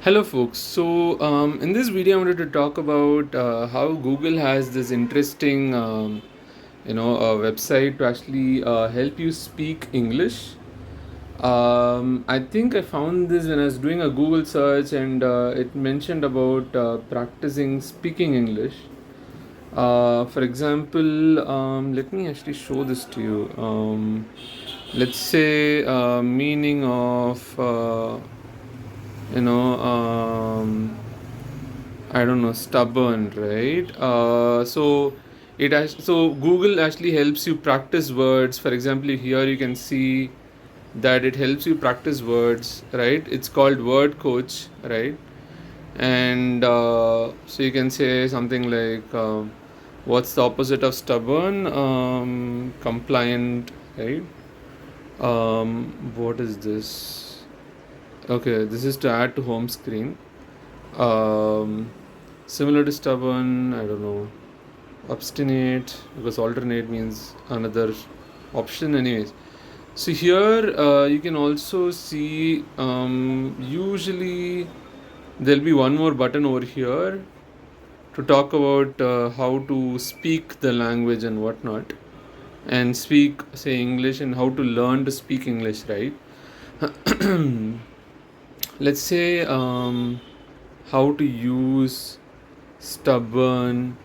Hello, folks. In this video, I wanted to talk about how Google has this interesting, website to actually help you speak English. I think I found this when I was doing a Google search, and it mentioned about practicing speaking English. For example, let me actually show this to you. Let's say meaning of you know. I don't know, stubborn, right? So Google actually helps you practice words. For example, here you can see that it helps you practice words, right? It's called Word Coach, right? And so you can say something like, what's the opposite of stubborn? Compliant, right? What is this? Okay, this is to add to home screen. Um, Similar to stubborn, I don't know, obstinate, because alternate means another option, anyways. So here you can also see, usually there'll be one more button over here to talk about how to speak the language and whatnot, and speak, say, English, and how to learn to speak English, right? Let's say how to use stubborn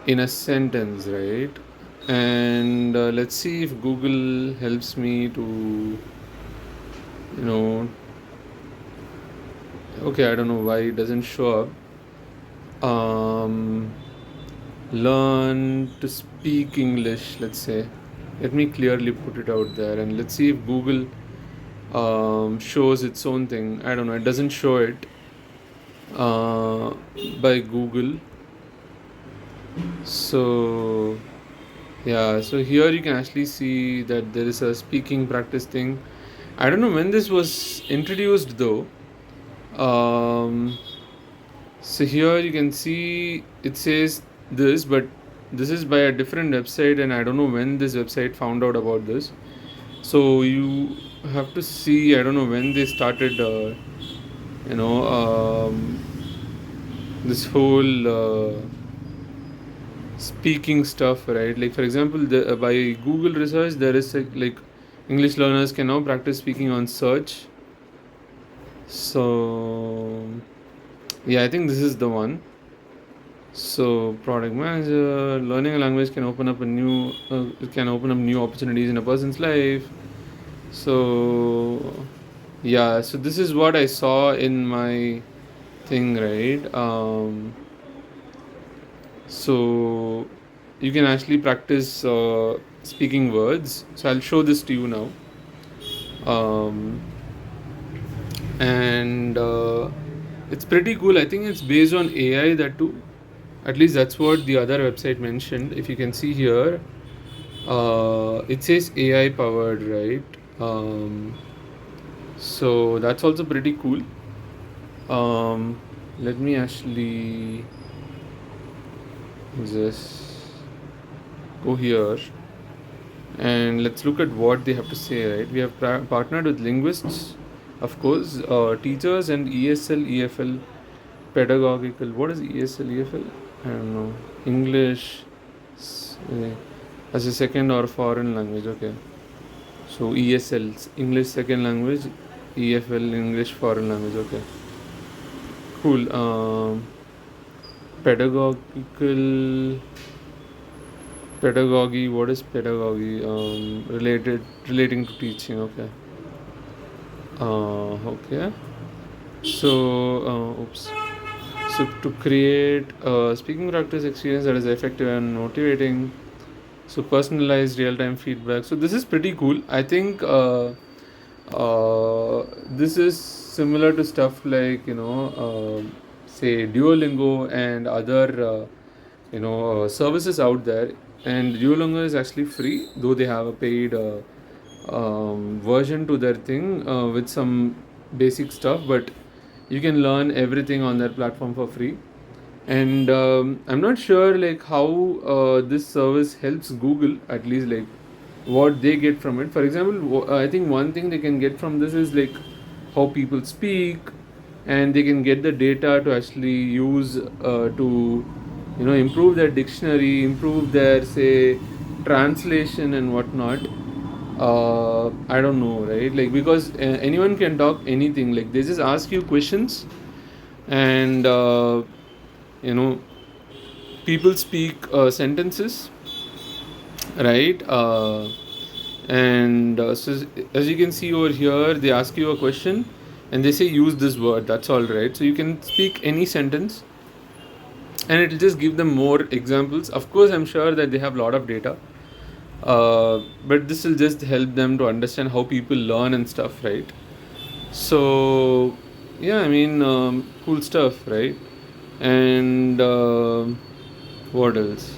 in a sentence, right? And let's see if Google helps me to, you know, okay, I don't know why it doesn't show up. Learn to speak English, let's say. Let me clearly put it out there, and let's see if Google shows its own thing. I don't know, it doesn't show it uh, by Google. So yeah, so here you can actually see that there is a speaking practice thing. I don't know when this was introduced though. So here you can see it says this, but this is by a different website, and I don't know when this website found out about this. So you have to see, I don't know when they started, you know, this whole speaking stuff, right? Like for example, by Google research, there is like English learners can now practice speaking on search. So yeah, I think this is the one. So product manager, learning a language can open up new opportunities in a person's life. So yeah, so this is what I saw in my thing, right? So you can actually practice speaking words. So I'll show this to you now. Um, and it's pretty cool. I think it's based on AI, that too. At least that's what the other website mentioned. If you can see here, it says AI powered, right? So that's also pretty cool. Let me actually just go here and let's look at what they have to say, right? We have partnered with linguists, of course, teachers, and ESL, EFL, pedagogical. What is ESL, EFL? I don't know. English as a second or foreign language. Okay. So ESL, English second language, EFL, English foreign language. Okay. Cool. Pedagogical pedagogy. What is pedagogy? Relating to teaching. Okay. Okay. Oops. So to create a speaking practice experience that is effective and motivating, so personalized real-time feedback. So this is pretty cool. I think this is similar to stuff like say Duolingo and other services out there. And Duolingo is actually free, though they have a paid version to their thing with some basic stuff, but you can learn everything on their platform for free. And I'm not sure like how this service helps Google, at least like what they get from it. For example, I think one thing they can get from this is like how people speak, and they can get the data to actually use to improve their dictionary, improve their, say, translation and whatnot. I don't know, right? Like, because anyone can talk anything. Like, they just ask you questions, and you know people speak sentences, right? And so, as you can see over here, they ask you a question and they say use this word. That's all, right? So you can speak any sentence, and it'll just give them more examples. Of course, I'm sure that they have a lot of data, but this will just help them to understand how people learn and stuff, right? So yeah, I mean, cool stuff, right? And what else?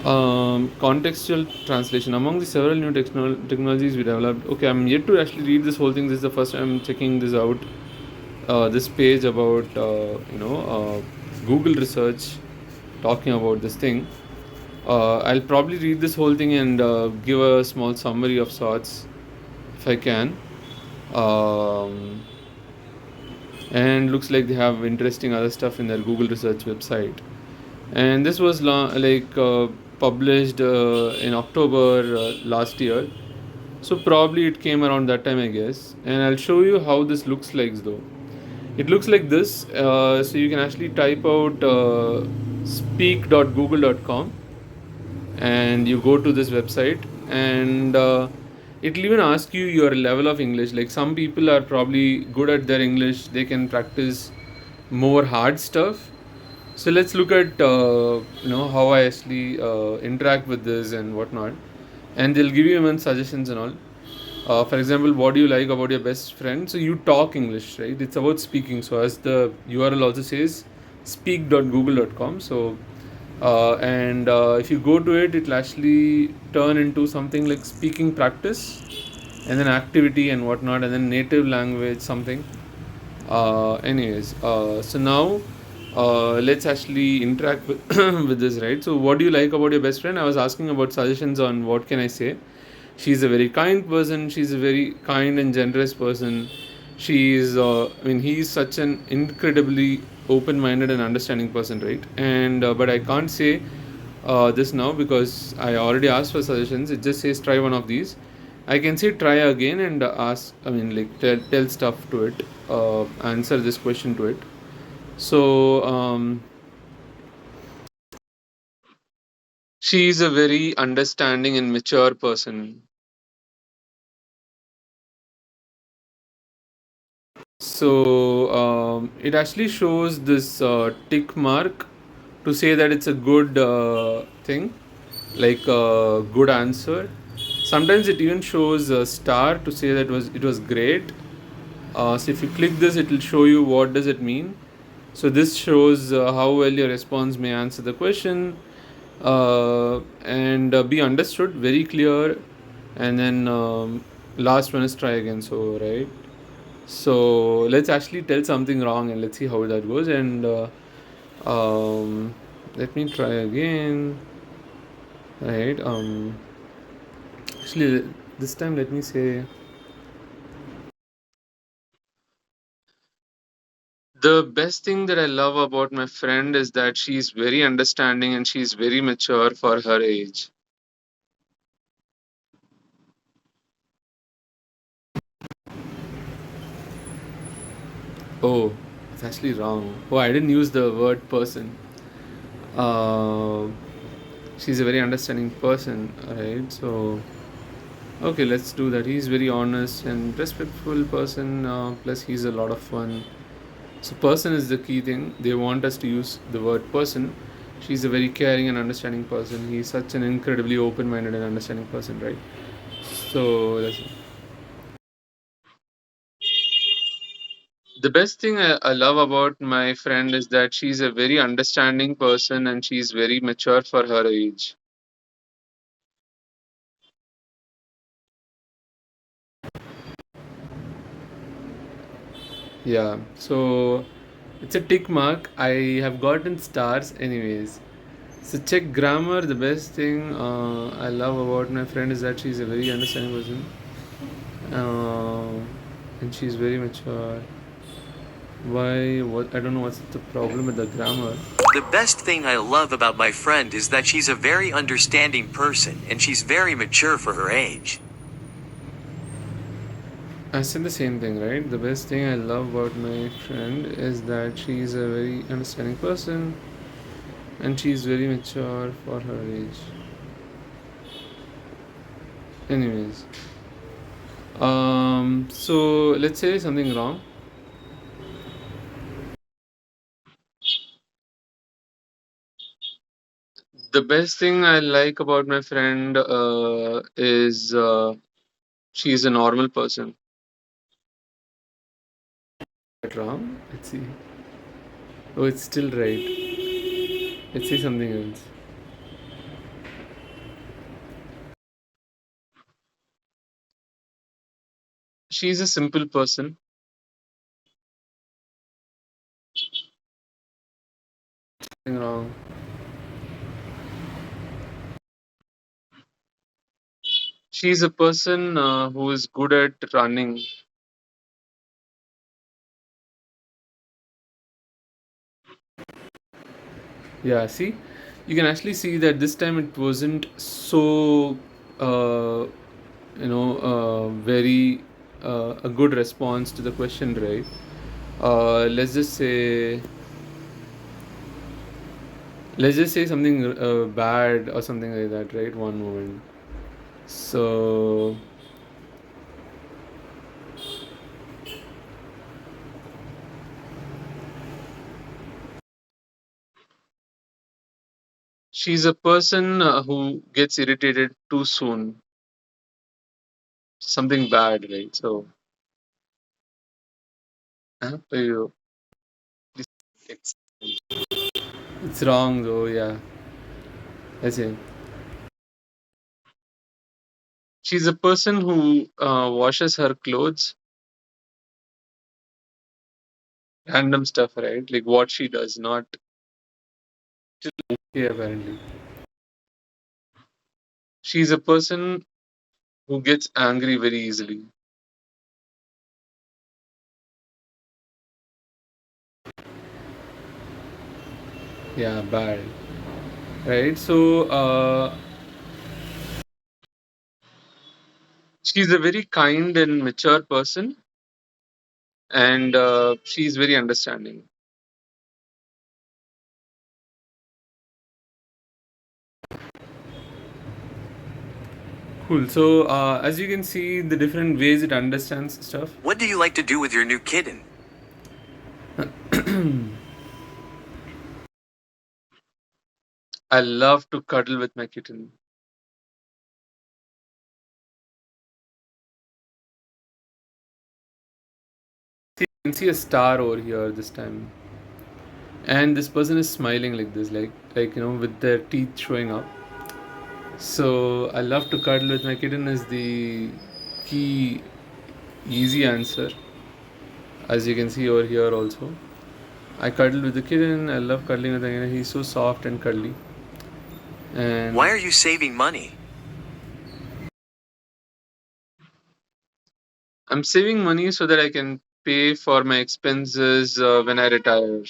Contextual translation. Among the several new technologies we developed. Okay, I'm yet to actually read this whole thing. This is the first time I'm checking this out. This page about Google research talking about this thing. I'll probably read this whole thing and give a small summary of sorts if I can. And looks like they have interesting other stuff in their Google research website. And this was published in October last year. So probably it came around that time, I guess. And I'll show you how this looks like, though. It looks like this. So you can actually type out speak.google.com, and you go to this website, and it'll even ask you your level of English. Like, some people are probably good at their English, they can practice more hard stuff. So let's look at how I actually interact with this and whatnot, and they'll give you even suggestions and all. For example, what do you like about your best friend? So you talk English, right? It's about speaking. So as the URL also says, speak.google.com. So and if you go to it, it'll actually turn into something like speaking practice, and then activity and whatnot, and then native language something. So now let's actually interact with, with this, right? So what do you like about your best friend? I was asking about suggestions on what can I say. She's a very kind person. She's a very kind and generous person. He's such an incredibly open-minded and understanding person, right? And but I can't say this now because I already asked for suggestions. It just says try one of these. I can say try again and ask. Tell stuff to it. Answer this question to it. So she is a very understanding and mature person. So it actually shows this tick mark to say that it's a good thing, like a good answer. Sometimes it even shows a star to say that it was great. So if you click this, it will show you what does it mean. So this shows how well your response may answer the question and be understood, very clear. And then last one is try again. So right. So let's actually tell something wrong and let's see how that goes. And let me try again. Right. Actually, this time let me say. The best thing that I love about my friend is that she's very understanding and she's very mature for her age. Oh, it's actually wrong. Oh, I didn't use the word person. Uh, she's a very understanding person, right? So, okay, let's do that. He's very honest and respectful person. Plus, he's a lot of fun. So, person is the key thing. They want us to use the word person. She's a very caring and understanding person. He's such an incredibly open-minded and understanding person, right? So, the best thing I love about my friend is that she's a very understanding person and she's very mature for her age. Yeah, so it's a tick mark. I have gotten stars, anyways. So, check grammar. The best thing I love about my friend is that she's a very understanding person, uh, and she's very mature. Why? What? I don't know what's the problem with the grammar. The best thing I love about my friend is that she's a very understanding person and she's very mature for her age. I said the same thing, right? The best thing I love about my friend is that she's a very understanding person and she's very mature for her age. Anyways, so let's say something wrong. The best thing I like about my friend is she's a normal person. That wrong? Let's see. Oh, it's still right. Let's say something else. She's a simple person. Something wrong. She's a person who is good at running. Yeah, see, you can actually see that this time it wasn't so, uh, very a good response to the question, right? Let's just say, something bad or something like that, right? One moment. So she's a person who gets irritated too soon. Something bad, right? So, you, it's, it's wrong though. Yeah, that's it. She's a person who washes her clothes, random stuff, right? Like what she does, not okay, apparently. She's a person who gets angry very easily. Yeah, bad. Right? So, she's a very kind and mature person, and she's very understanding. Cool. So, as you can see, the different ways it understands stuff. What do you like to do with your new kitten? I love to cuddle with my kitten. See, you can see a star over here this time, and this person is smiling like this, with their teeth showing up. So, I love to cuddle with my kitten is the key, easy answer. As you can see over here also. I cuddle with the kitten. I love cuddling with the kitten. He's so soft and cuddly. And Why are you saving money? I'm saving money so that I can pay for my expenses when I retire.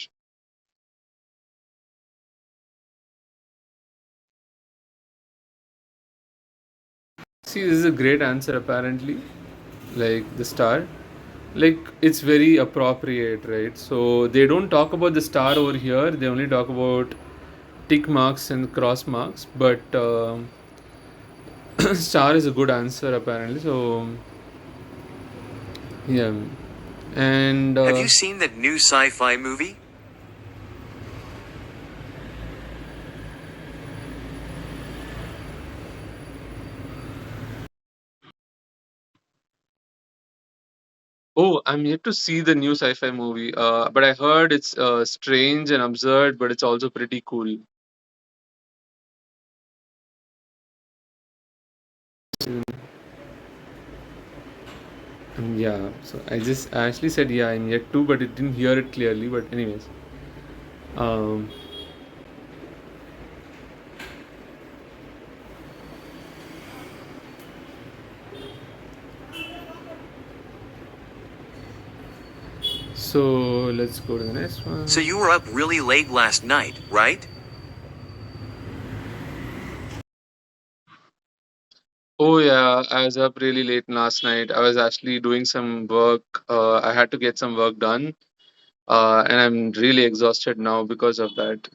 See, this is a great answer apparently. Like the star. Like it's very appropriate, right? So they don't talk about the star over here. They only talk about tick marks and cross marks. But star is a good answer apparently. So yeah. And Have you seen that new sci-fi movie? oh, I'm yet to see the new sci-fi movie. But I heard it's strange and absurd, but it's also pretty cool. Yeah, so I actually said yeah, I'm yet to, but it didn't hear it clearly. But anyways, um, So let's go to the next one. So you were up really late last night, right? Oh yeah, I was up really late last night. I was actually doing some work. I had to get some work done, and I'm really exhausted now because of that.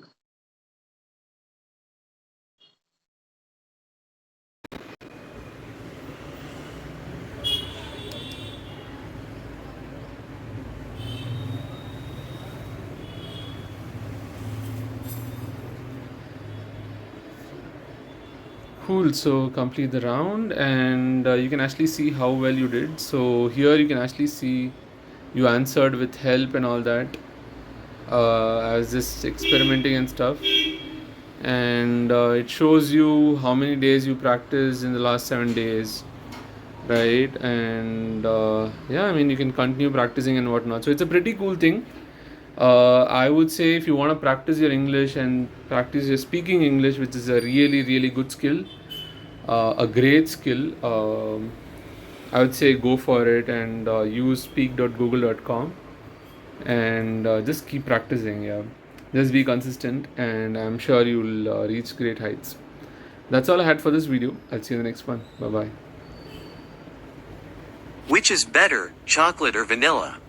Cool. So complete the round, and you can actually see how well you did. So here you can actually see you answered with help and all that. I was just experimenting and stuff, and it shows you how many days you practiced in the last 7 days, right? And yeah, I mean you can continue practicing and whatnot. So it's a pretty cool thing. I would say if you want to practice your English and practice your speaking English, which is a really really good skill, a great skill. I would say go for it and use speak.google.com and just keep practicing. Yeah, just be consistent, and I'm sure you'll reach great heights. That's all I had for this video. I'll see you in the next one. Bye bye. Which is better, chocolate or vanilla?